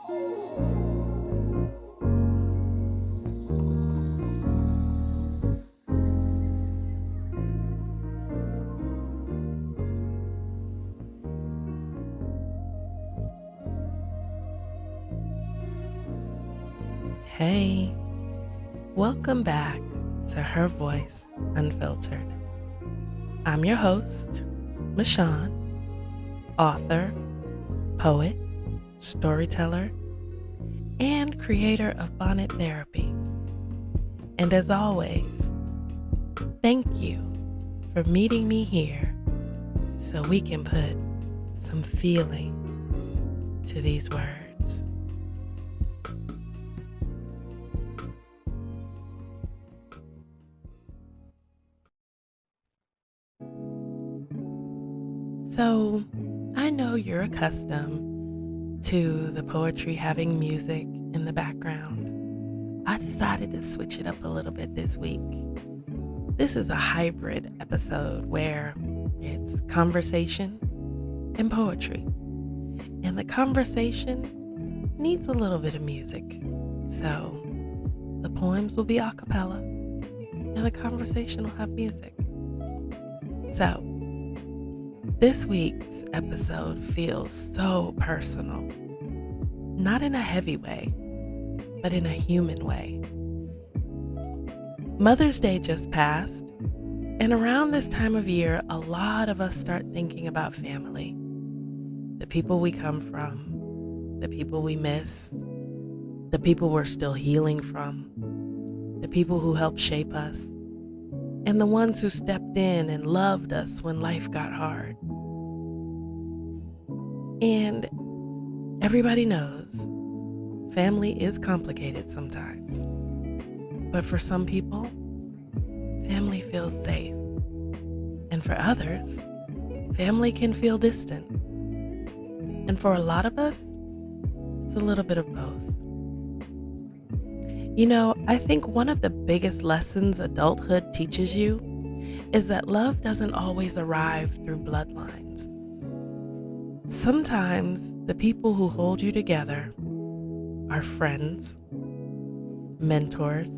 Hey, welcome back to Her Voice Unfiltered. I'm your host, Michonne, author, poet, storyteller, and creator of Bonnet Therapy. And as always, thank you for meeting me here so we can put some feeling to these words. So, I know you're accustomed to the poetry having music in the background. I decided to switch it up a little bit this week. This is a hybrid episode where it's conversation and poetry. And the conversation needs a little bit of music. So, the poems will be a cappella and the conversation will have music. So, this week's episode feels so personal, not in a heavy way, but in a human way. Mother's Day just passed, and around this time of year, a lot of us start thinking about family, the people we come from, the people we miss, the people we're still healing from, the people who helped shape us, and the ones who stepped in and loved us when life got hard. And everybody knows family is complicated sometimes. But for some people, family feels safe. And for others, family can feel distant. And for a lot of us, it's a little bit of both. You know, I think one of the biggest lessons adulthood teaches you is that love doesn't always arrive through bloodlines. Sometimes the people who hold you together are friends, mentors,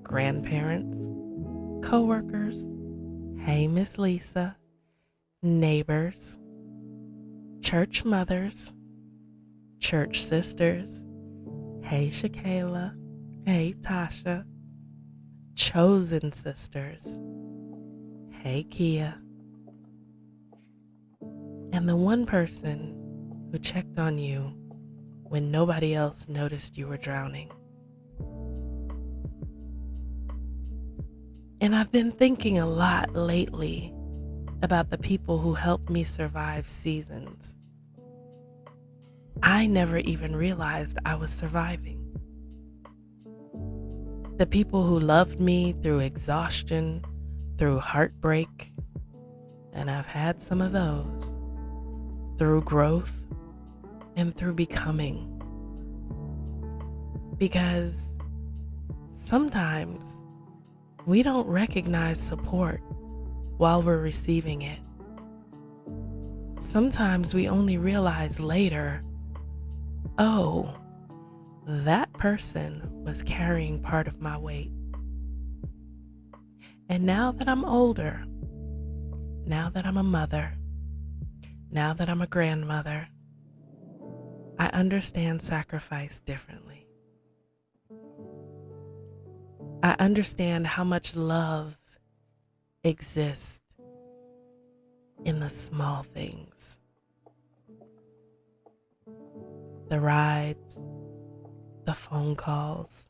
grandparents, coworkers, hey Miss Lisa, neighbors, church mothers, church sisters, hey Shakayla, hey Tasha, chosen sisters, hey Kia, and the one person who checked on you when nobody else noticed you were drowning. And I've been thinking a lot lately about the people who helped me survive seasons I never even realized I was surviving. The people who loved me through exhaustion, through heartbreak, and I've had some of those, through growth and through becoming. Because sometimes we don't recognize support while we're receiving it. Sometimes we only realize later, oh, that person was carrying part of my weight. And now that I'm older, now that I'm a mother, now that I'm a grandmother, I understand sacrifice differently. I understand how much love exists in the small things. The rides, the phone calls,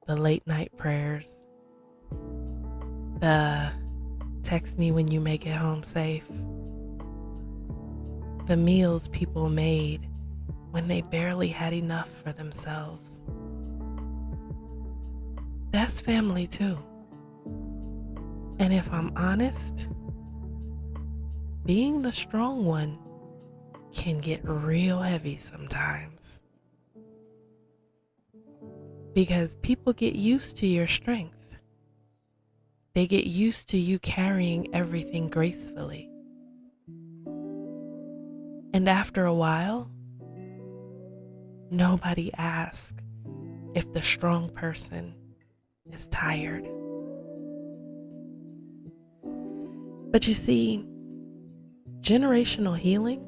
the late night prayers, the text me when you make it home safe, the meals people made when they barely had enough for themselves. That's family too. And if I'm honest, being the strong one can get real heavy sometimes. Because people get used to your strength. They get used to you carrying everything gracefully. And after a while, Nobody asks if the strong person is tired. But you see, generational healing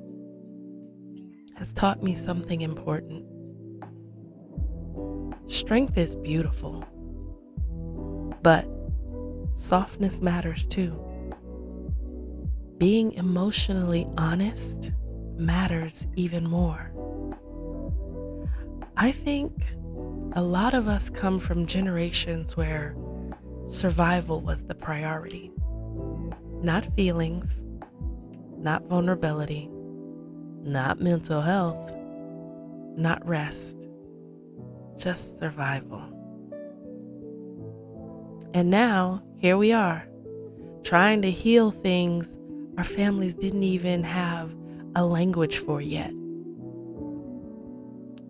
has taught me something important. Strength is beautiful, but softness matters too. Being emotionally honest matters even more. I think a lot of us come from generations where survival was the priority, not feelings, not vulnerability, not mental health, not rest, just survival. And now, here we are, trying to heal things our families didn't even have a language for yet.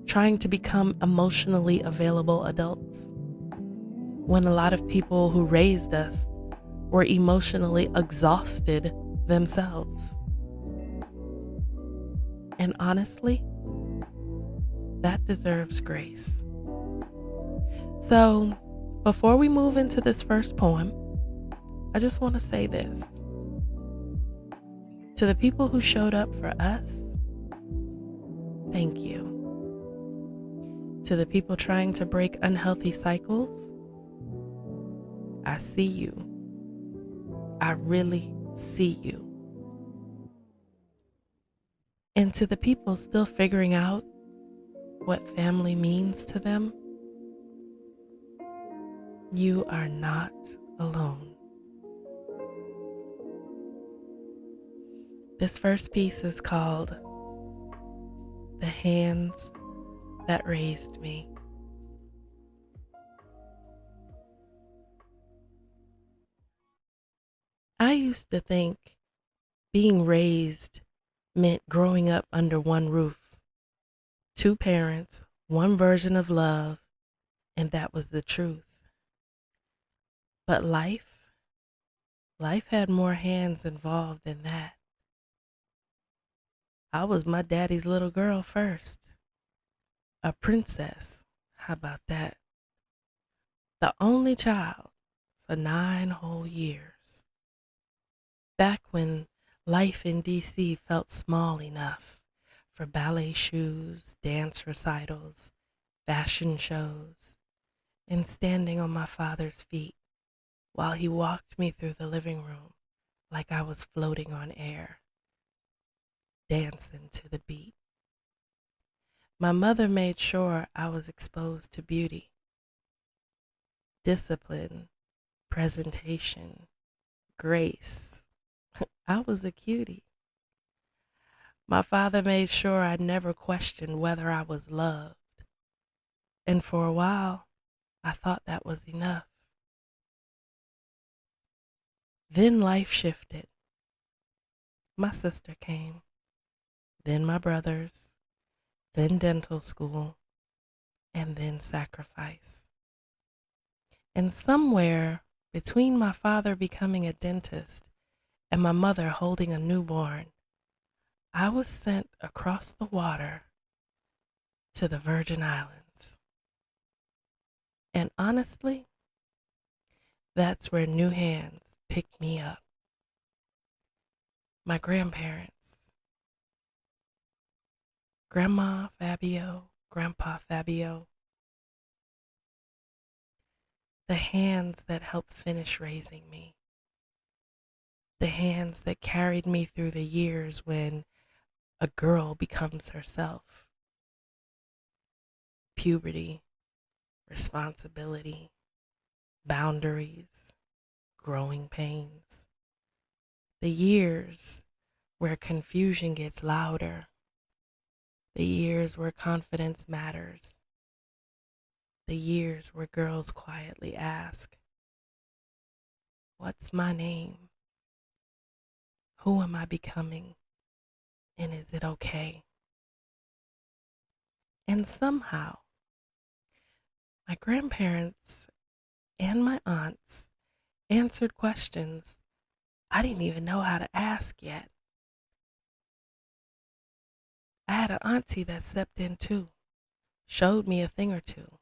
Trying to become emotionally available adults when a lot of people who raised us were emotionally exhausted themselves. And honestly, that deserves grace. So, before we move into this first poem, I just want to say this. To the people who showed up for us, thank you. To the people trying to break unhealthy cycles, I see you. I really see you. And to the people still figuring out what family means to them, you are not alone. This first piece is called The Hands That Raised Me. I used to think being raised meant growing up under one roof, two parents, one version of love, and that was the truth. But life had more hands involved than that. I was my daddy's little girl first, a princess. How about that? The only child for 9 whole years. Back when life in DC felt small enough for ballet shoes, dance recitals, fashion shows, and standing on my father's feet while he walked me through the living room like I was floating on air, dancing to the beat. My mother made sure I was exposed to beauty, discipline, presentation, grace. I was a cutie. My father made sure I never questioned whether I was loved. And for a while, I thought that was enough. Then life shifted. My sister came, then my brothers, then dental school, and then sacrifice. And somewhere between my father becoming a dentist and my mother holding a newborn, I was sent across the water to the Virgin Islands. And honestly, that's where new hands picked me up. My grandparents, Grandma Fabio, Grandpa Fabio, the hands that helped finish raising me, the hands that carried me through the years when a girl becomes herself. Puberty, responsibility, boundaries, growing pains. The years where confusion gets louder. The years where confidence matters. The years where girls quietly ask, what's my name? Who am I becoming? And is it okay? And somehow, my grandparents and my aunts answered questions I didn't even know how to ask yet. I had an auntie that stepped in too, showed me a thing or two,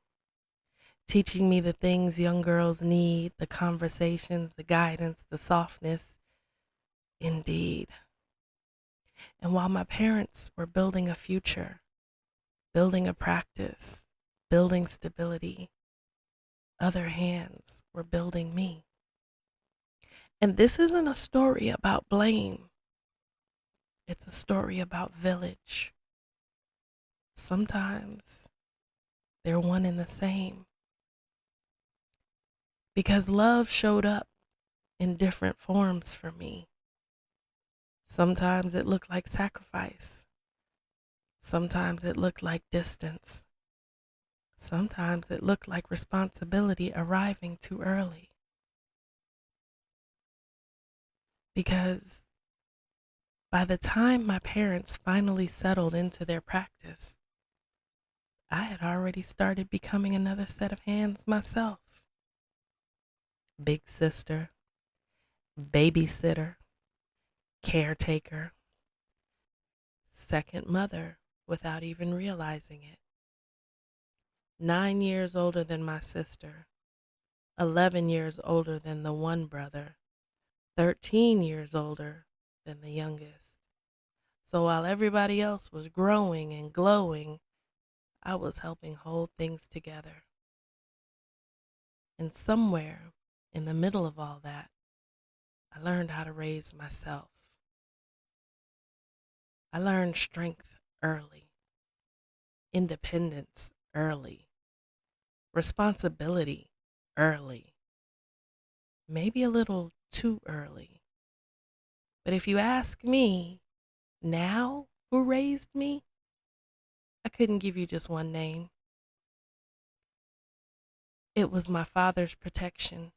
teaching me the things young girls need, the conversations, the guidance, the softness. Indeed. And while my parents were building a future, building a practice, building stability, other hands were building me. And this isn't a story about blame. It's a story about village. Sometimes they're one and the same. Because love showed up in different forms for me. Sometimes it looked like sacrifice. Sometimes it looked like distance. Sometimes it looked like responsibility arriving too early. Because by the time my parents finally settled into their practice, I had already started becoming another set of hands myself. Big sister, babysitter, caretaker, second mother without even realizing it. 9 years older than my sister, 11 years older than the one brother, 13 years older than the youngest. So while everybody else was growing and glowing, I was helping hold things together. And somewhere in the middle of all that, I learned how to raise myself. I learned strength early, independence early, responsibility early, maybe a little too early. But if you ask me now who raised me, I couldn't give you just one name. It was my father's protection.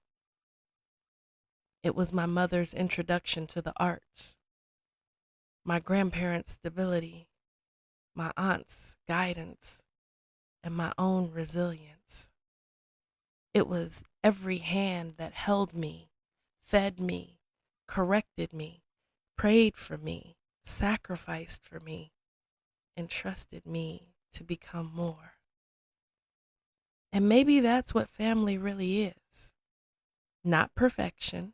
It was my mother's introduction to the arts, my grandparents' stability, my aunt's guidance, and my own resilience. It was every hand that held me, fed me, corrected me, prayed for me, sacrificed for me, and trusted me to become more. And maybe that's what family really is. Not perfection,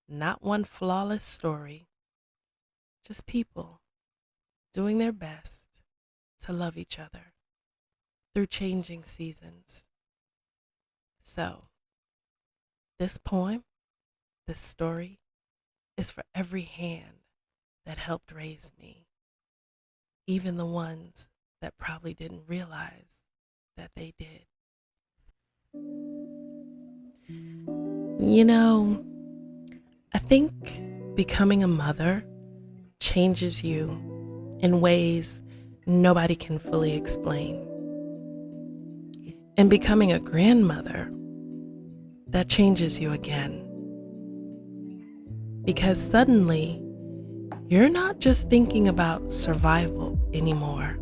not one flawless story, just people doing their best to love each other through changing seasons. So, this poem, this story, is for every hand that helped raise me, even the ones that probably didn't realize that they did. You know, I think becoming a mother changes you in ways nobody can fully explain. And becoming a grandmother, that changes you again. Because suddenly, you're not just thinking about survival anymore.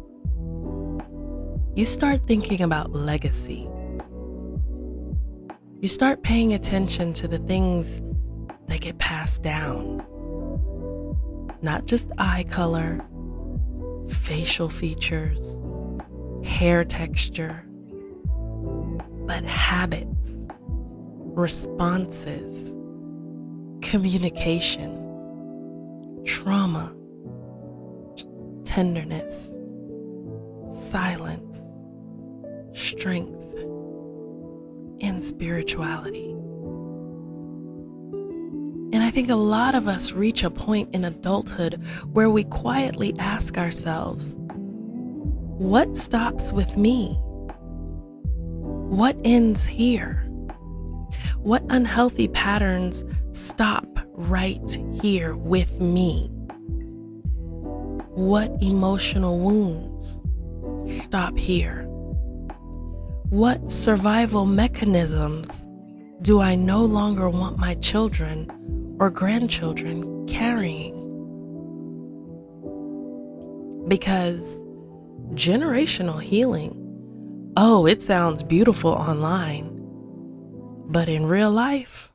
You start thinking about legacy. You start paying attention to the things that get passed down. Not just eye color, facial features, hair texture, but habits, responses, communication, trauma, tenderness, silence, strength, and spirituality. And I think a lot of us reach a point in adulthood where we quietly ask ourselves, what stops with me? What ends here? What unhealthy patterns stop right here with me? What emotional wounds stop here? What survival mechanisms do I no longer want my children or grandchildren carrying? Because generational healing, oh, it sounds beautiful online, but in real life,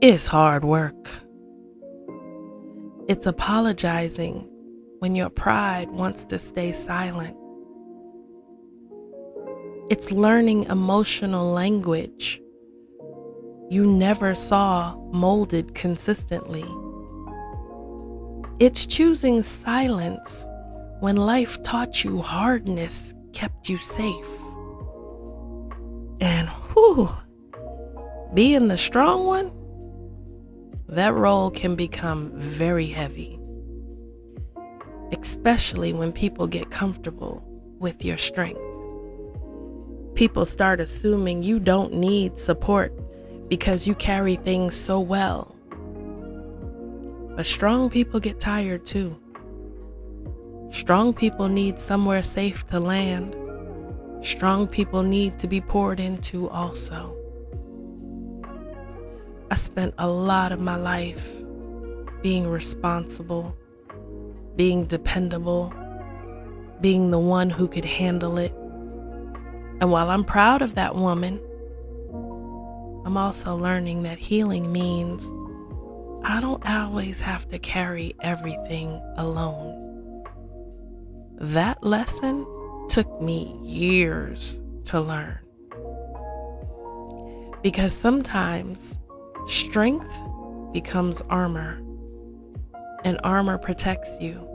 it's hard work. It's apologizing when your pride wants to stay silent. It's learning emotional language you never saw molded consistently. It's choosing silence when life taught you hardness kept you safe. And being the strong one, that role can become very heavy, especially when people get comfortable with your strength. People start assuming you don't need support because you carry things so well. But strong people get tired too. Strong people need somewhere safe to land. Strong people need to be poured into also. I spent a lot of my life being responsible, being dependable, being the one who could handle it. And while I'm proud of that woman, I'm also learning that healing means I don't always have to carry everything alone. That lesson took me years to learn. Because sometimes strength becomes armor, and armor protects you,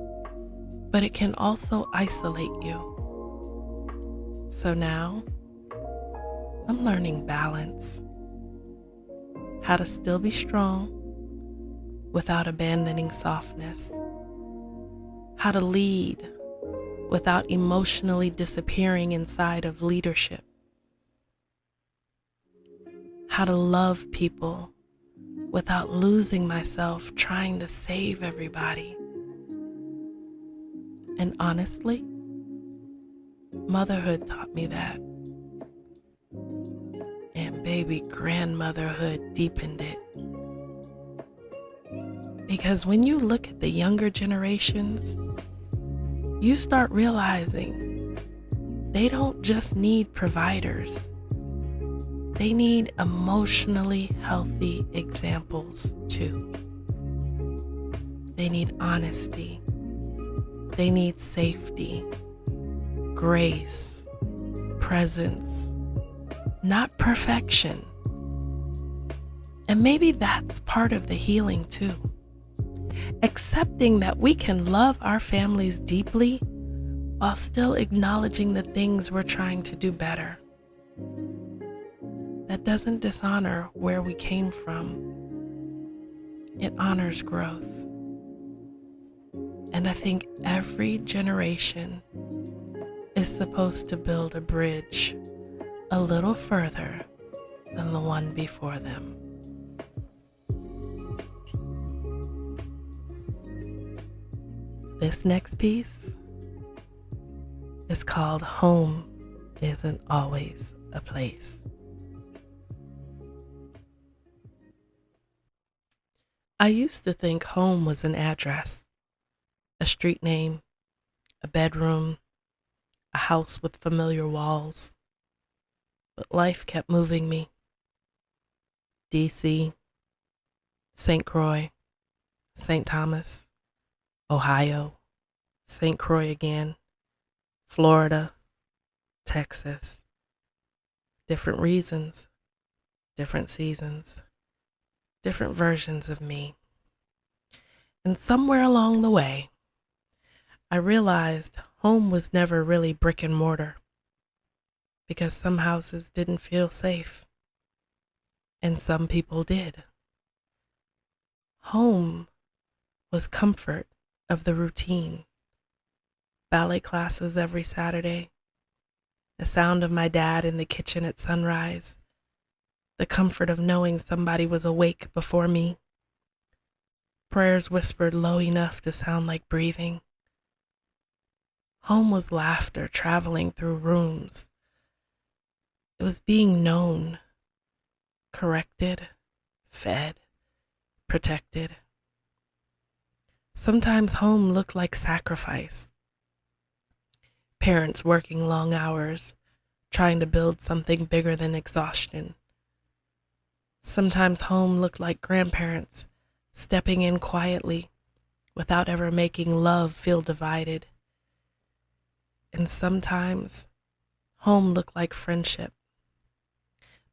but it can also isolate you. So now, I'm learning balance, how to still be strong without abandoning softness, how to lead without emotionally disappearing inside of leadership, how to love people without losing myself trying to save everybody. And honestly, motherhood taught me that. And baby, grandmotherhood deepened it. Because when you look at the younger generations, you start realizing they don't just need providers. They need emotionally healthy examples too. They need honesty. They need safety, grace, presence, not perfection. And maybe that's part of the healing too. Accepting that we can love our families deeply while still acknowledging the things we're trying to do better. That doesn't dishonor where we came from. It honors growth. And I think every generation is supposed to build a bridge a little further than the one before them. This next piece is called Home Isn't Always a Place. I used to think home was an address, a street name, a bedroom, a house with familiar walls. But life kept moving me. DC, St. Croix, St. Thomas, Ohio, St. Croix again, Florida, Texas. Different reasons, different seasons, different versions of me. And somewhere along the way, I realized home was never really brick and mortar, because some houses didn't feel safe, and some people did. Home was comfort of the routine. Ballet classes every Saturday, the sound of my dad in the kitchen at sunrise, the comfort of knowing somebody was awake before me, prayers whispered low enough to sound like breathing. Home was laughter traveling through rooms. It was being known, corrected, fed, protected. Sometimes home looked like sacrifice. Parents working long hours, trying to build something bigger than exhaustion. Sometimes home looked like grandparents stepping in quietly without ever making love feel divided. And sometimes Home looked like friendship.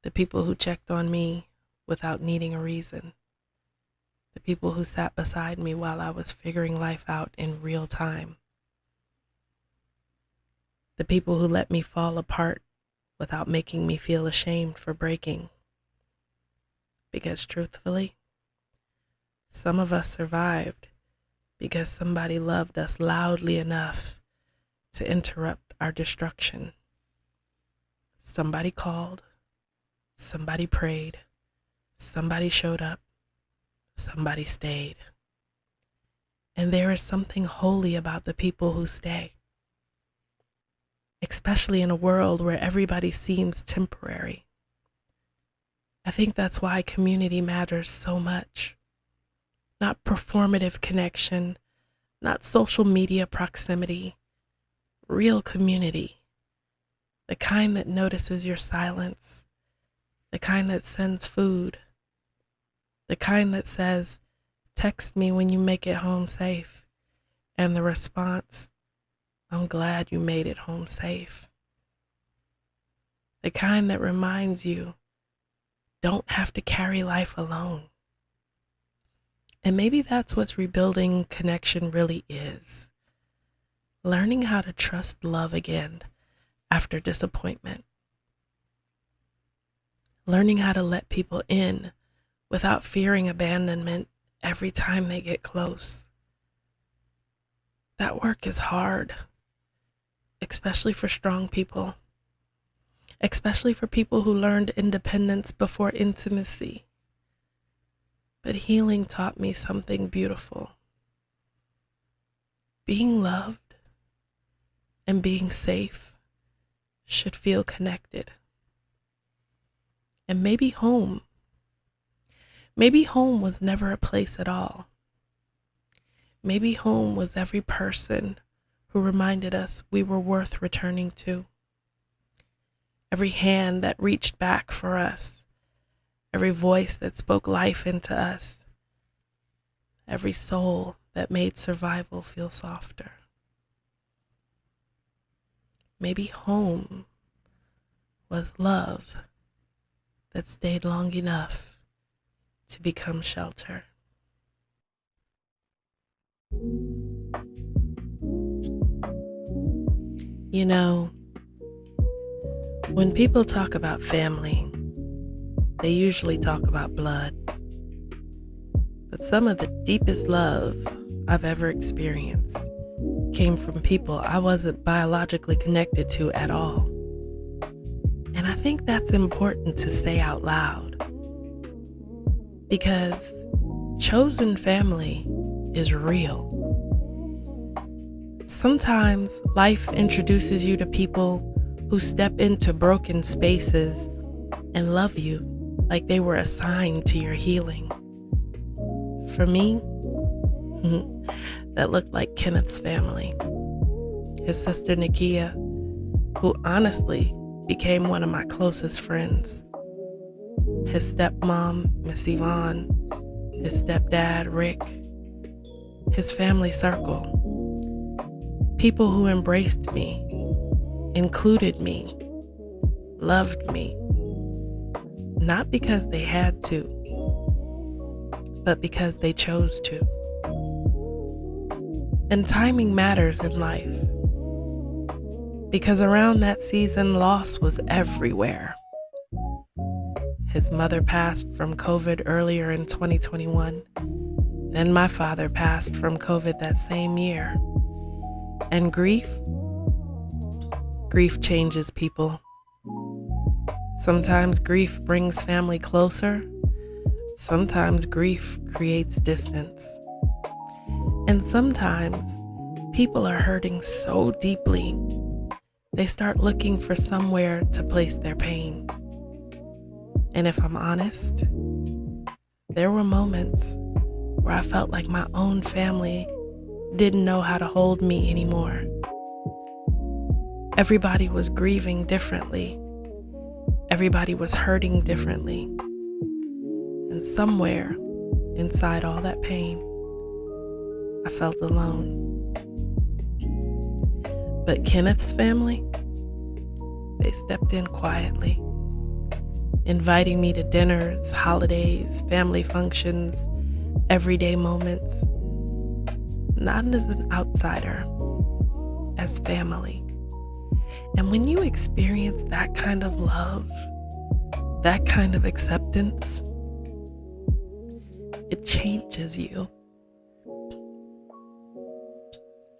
The people who checked on me without needing a reason. The people who sat beside me while I was figuring life out in real time. The people who let me fall apart without making me feel ashamed for breaking. Because truthfully, some of us survived because somebody loved us loudly enough to interrupt our destruction. Somebody called, somebody prayed, somebody showed up, somebody stayed. And there is something holy about the people who stay, especially in a world where everybody seems temporary. I think that's why community matters so much. Not performative connection, not social media proximity, real community. The kind that notices your silence, the kind that sends food, the kind that says, text me when you make it home safe, and the response, I'm glad you made it home safe. The kind that reminds you, don't have to carry life alone. And maybe that's what rebuilding connection really is. Learning how to trust love again after disappointment. Learning how to let people in without fearing abandonment every time they get close. That work is hard, especially for strong people, especially for people who learned independence before intimacy. But healing taught me something beautiful. Being loved and being safe should feel connected. And maybe home was never a place at all. Maybe home was every person who reminded us we were worth returning to. Every hand that reached back for us. Every voice that spoke life into us. Every soul that made survival feel softer. Maybe home was love that stayed long enough to become shelter. You know, when people talk about family, they usually talk about blood. But some of the deepest love I've ever experienced came from people I wasn't biologically connected to at all. And I think that's important to say out loud. Because chosen family is real. Sometimes life introduces you to people who step into broken spaces and love you like they were assigned to your healing. For me, that looked like Kenneth's family. His sister Nakia, who honestly became one of my closest friends. His stepmom, Miss Yvonne, his stepdad, Rick, his family circle. People who embraced me, included me, loved me, not because they had to, but because they chose to. And timing matters in life, because around that season, loss was everywhere. His mother passed from COVID earlier in 2021. Then my father passed from COVID that same year. And grief changes people. Sometimes grief brings family closer. Sometimes grief creates distance. And sometimes people are hurting so deeply, they start looking for somewhere to place their pain. And if I'm honest, there were moments where I felt like my own family didn't know how to hold me anymore. Everybody was grieving differently. Everybody was hurting differently. And somewhere inside all that pain, I felt alone. But Kenneth's family, They stepped in quietly, inviting me to dinners, holidays, family functions, everyday moments, not as an outsider, as family. And when you experience that kind of love, that kind of acceptance, it changes you.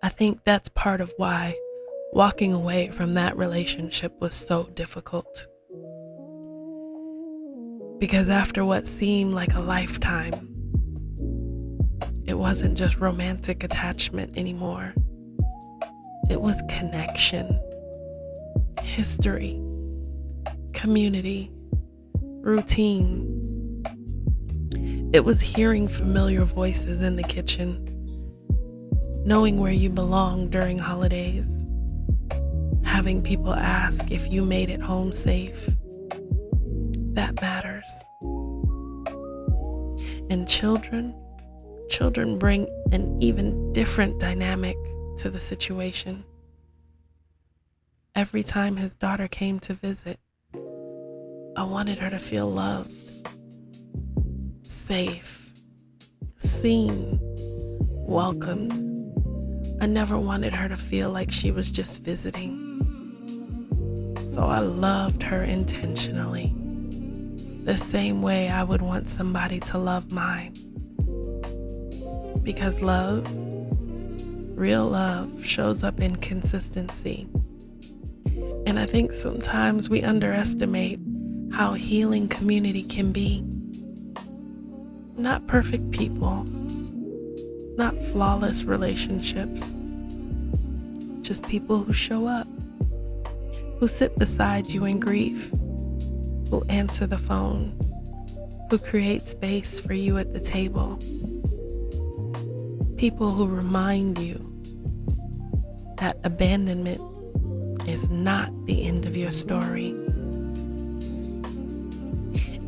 I think that's part of why walking away from that relationship was so difficult. Because after what seemed like a lifetime, it wasn't just romantic attachment anymore. It was connection, history, community, routine. It was hearing familiar voices in the kitchen, knowing where you belong during holidays, having people ask if you made it home safe. That matters. And children bring an even different dynamic to the situation. Every time his daughter came to visit, I wanted her to feel loved, safe, seen, welcomed. I never wanted her to feel like she was just visiting. So I loved her intentionally, the same way I would want somebody to love mine. Because love, real love, shows up in consistency. And I think sometimes we underestimate how healing community can be. Not perfect people, not flawless relationships, just people who show up, who sit beside you in grief, who answer the phone, who create space for you at the table. People who remind you that abandonment is not the end of your story.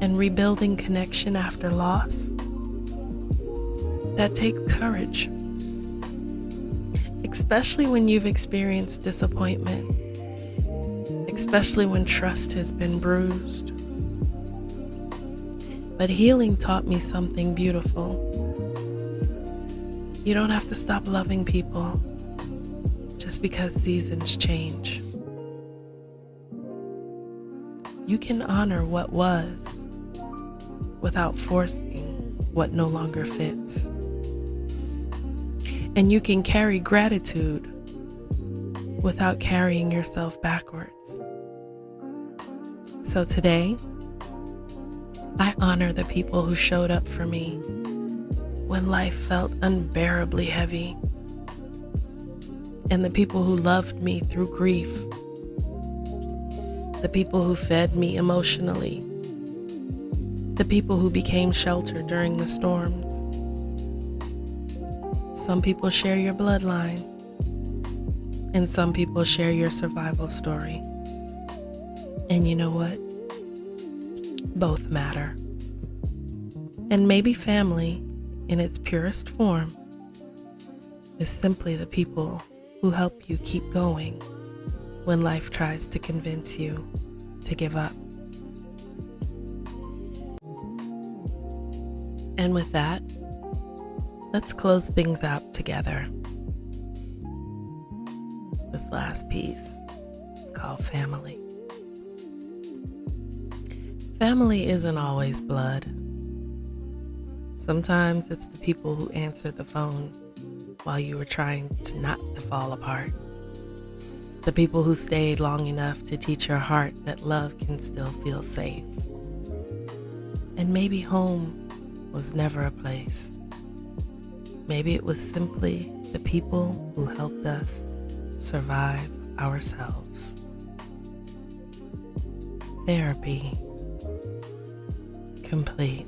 And rebuilding connection after loss, that takes courage, especially when you've experienced disappointment, especially when trust has been bruised. But healing taught me something beautiful. You don't have to stop loving people just because seasons change. You can honor what was without forcing what no longer fits. And you can carry gratitude without carrying yourself backwards. So today, I honor the people who showed up for me when life felt unbearably heavy, and the people who loved me through grief, the people who fed me emotionally, the people who became shelter during the storms. Some people share your bloodline, and some people share your survival story. And you know what? Both matter. And maybe family, in its purest form, is simply the people who help you keep going when life tries to convince you to give up. And with that, let's close things out together. This last piece is called family. Family isn't always blood. Sometimes it's the people who answer the phone while you were trying not to fall apart. The people who stayed long enough to teach your heart that love can still feel safe. And maybe home was never a place. Maybe it was simply the people who helped us survive ourselves. Therapy complete.